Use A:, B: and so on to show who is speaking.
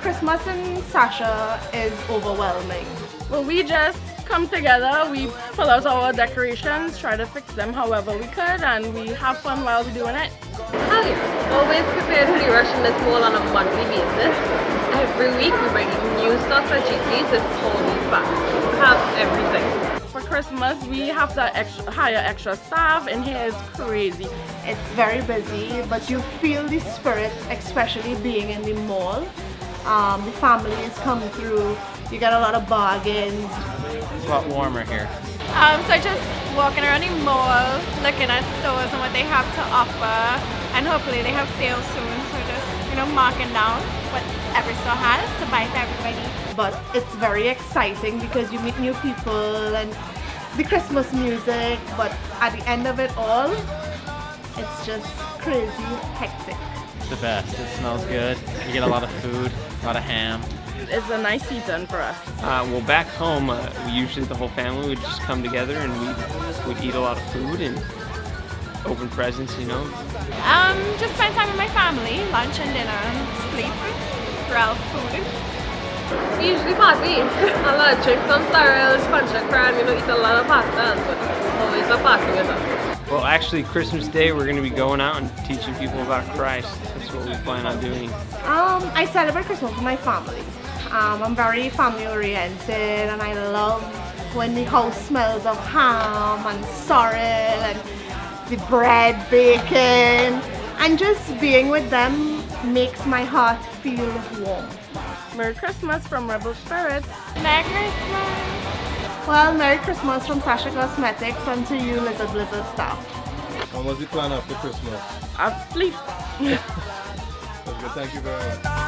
A: Christmas in Sasha is overwhelming.
B: Well, we just come together, we pull out our decorations, try to fix them however we could, and we have fun while we're doing it.
C: Hell yeah. Always prepared to be rushing this mall on a monthly basis. Every week we bring new stuff at GT to totally back. We have everything.
B: For Christmas, we have to hire extra staff, and here is crazy.
A: It's very busy, but you feel the spirit, especially being in the mall. The families come through, you get a lot of bargains.
D: It's a lot warmer here.
E: So just walking around the mall, looking at stores and what they have to offer, and hopefully they have sales soon, so just, you know, marking down what every store has to buy for everybody.
A: But it's very exciting because you meet new people and the Christmas music, but at the end of it all, it's just crazy hectic.
D: It's the best. It smells good. You get a lot of food, a lot of ham.
B: It's a nice season for us.
F: Well, back home, usually the whole family would just come together and we would eat a lot of food and open presents, you know.
E: Just spend time with my family, lunch and dinner, and sleep, grilled food.
C: We usually party. A lot of drink some sorrels, punch a crab, you know, eat a lot of pasta, but always a party with us.
F: Well, actually, Christmas Day, we're going to be going out and teaching people about Christ. That's what we plan on doing.
A: I celebrate Christmas with my family. I'm very family oriented, and I love when the house smells of ham and sorrel and the bread baking, and just being with them makes my heart feel warm.
B: Merry Christmas from Rebel Spirits.
E: Merry Christmas!
A: Well, Merry Christmas from Sasha Cosmetics, and to you, Lizzard staff.
G: And what's the plan after Christmas?
B: Sleep.
G: That's good, thank you very much.